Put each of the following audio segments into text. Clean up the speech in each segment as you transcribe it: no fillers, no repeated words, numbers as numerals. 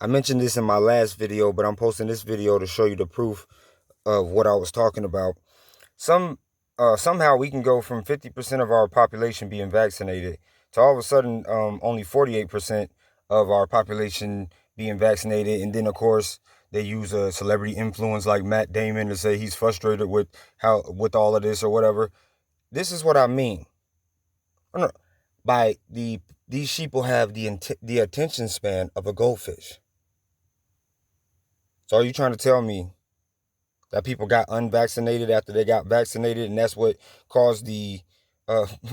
I mentioned this in my last video, but I'm posting this video to show you the proof of what I was talking about. Somehow we can go from 50% of our population being vaccinated to all of a sudden only 48% of our population being vaccinated. And then, of course, they use a celebrity influence like Matt Damon to say he's frustrated with all of this or whatever. This is what I mean. No, these sheeple have the attention span of a goldfish. So are you trying to tell me that people got unvaccinated after they got vaccinated, and that's what caused the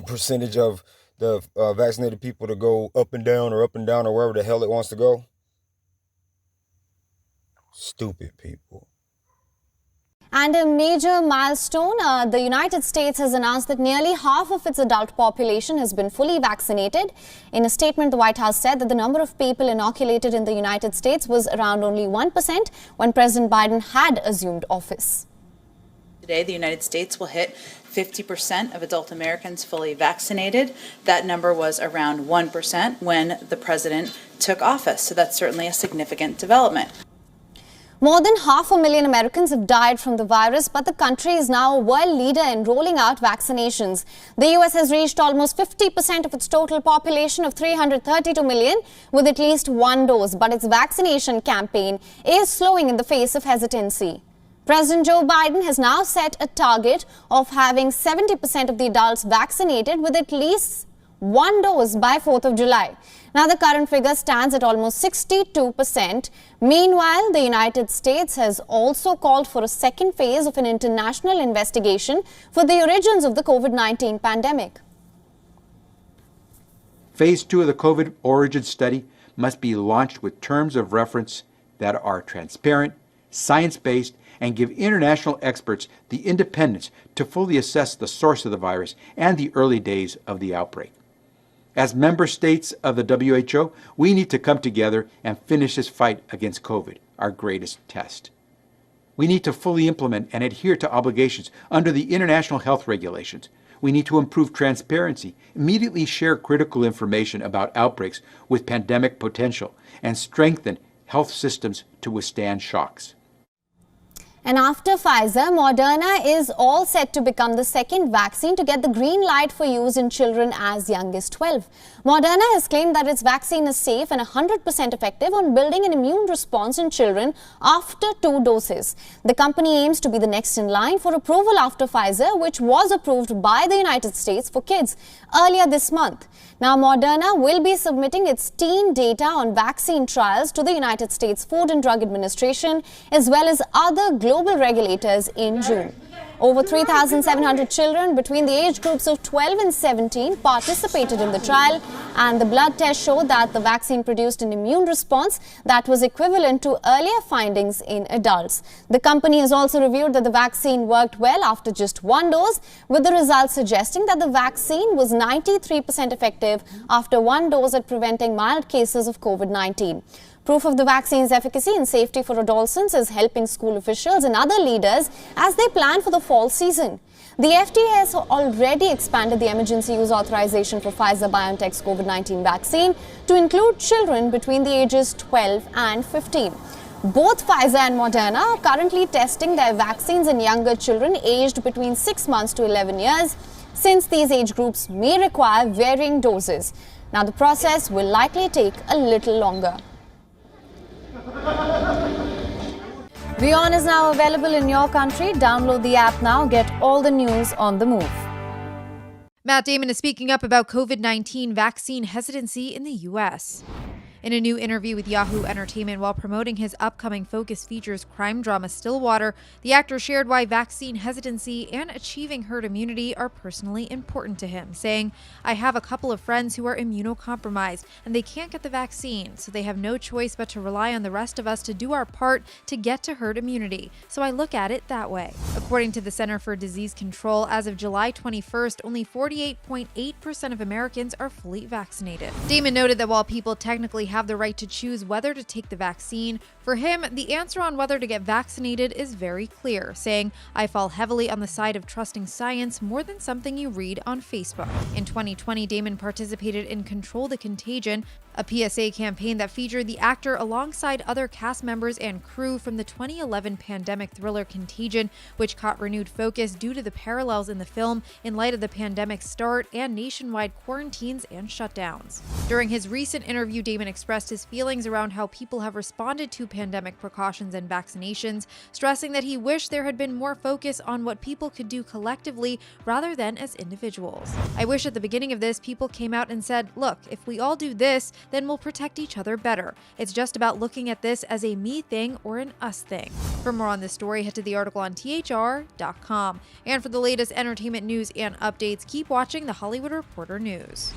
percentage of the vaccinated people to go up and down or wherever the hell it wants to go? Stupid people. And a major milestone, the United States has announced that nearly half of its adult population has been fully vaccinated. In a statement, the White House said that the number of people inoculated in the United States was around only 1% when President Biden had assumed office. Today, the United States will hit 50% of adult Americans fully vaccinated. That number was around 1% when the president took office, so that's certainly a significant development. More than 500,000 Americans have died from the virus, but the country is now a world leader in rolling out vaccinations. The U.S. has reached almost 50% of its total population of 332 million with at least one dose, but its vaccination campaign is slowing in the face of hesitancy. President Joe Biden has now set a target of having 70% of the adults vaccinated with at least one dose by 4th of July. Now, the current figure stands at almost 62%. Meanwhile, the United States has also called for a second phase of an international investigation for the origins of the COVID-19 pandemic. Phase 2 of the COVID origin study must be launched with terms of reference that are transparent, science-based, and give international experts the independence to fully assess the source of the virus and the early days of the outbreak. As member states of the WHO, we need to come together and finish this fight against COVID, our greatest test. We need to fully implement and adhere to obligations under the international health regulations. We need to improve transparency, immediately share critical information about outbreaks with pandemic potential, and strengthen health systems to withstand shocks. And after Pfizer, Moderna is all set to become the second vaccine to get the green light for use in children as young as 12. Moderna has claimed that its vaccine is safe and 100% effective on building an immune response in children after 2 doses. The company aims to be the next in line for approval after Pfizer, which was approved by the United States for kids earlier this month. Now, Moderna will be submitting its teen data on vaccine trials to the United States Food and Drug Administration as well as other global regulators in June. Over 3,700 children between the age groups of 12 and 17 participated in the trial, and the blood test showed that the vaccine produced an immune response that was equivalent to earlier findings in adults. The company has also reviewed that the vaccine worked well after just 1 dose, with the results suggesting that the vaccine was 93% effective after 1 dose at preventing mild cases of COVID-19. Proof of the vaccine's efficacy and safety for adolescents is helping school officials and other leaders as they plan for the fall season. The FDA has already expanded the emergency use authorization for Pfizer-BioNTech's COVID-19 vaccine to include children between the ages 12 and 15. Both Pfizer and Moderna are currently testing their vaccines in younger children aged between 6 months to 11 years, since these age groups may require varying doses. Now, the process will likely take a little longer. WION is now available in your country. Download the app now. Get all the news on the move. Matt Damon is speaking up about COVID-19 vaccine hesitancy in the U.S. In a new interview with Yahoo Entertainment while promoting his upcoming Focus Features crime drama Stillwater, the actor shared why vaccine hesitancy and achieving herd immunity are personally important to him, saying, "I have a couple of friends who are immunocompromised and they can't get the vaccine, so they have no choice but to rely on the rest of us to do our part to get to herd immunity. So I look at it that way." According to the Center for Disease Control, as of July 21st, only 48.8% of Americans are fully vaccinated. Damon noted that while people technically have the right to choose whether to take the vaccine, for him, the answer on whether to get vaccinated is very clear, saying, "I fall heavily on the side of trusting science more than something you read on Facebook." In 2020, Damon participated in Control the Contagion, a PSA campaign that featured the actor alongside other cast members and crew from the 2011 pandemic thriller Contagion, which caught renewed focus due to the parallels in the film in light of the pandemic's start and nationwide quarantines and shutdowns. During his recent interview, Damon expressed his feelings around how people have responded to pandemic precautions and vaccinations, stressing that he wished there had been more focus on what people could do collectively rather than as individuals. "I wish at the beginning of this, people came out and said, look, if we all do this, then we'll protect each other better. It's just about looking at this as a me thing or an us thing." For more on this story, head to the article on thr.com. And for the latest entertainment news and updates, keep watching the Hollywood Reporter News.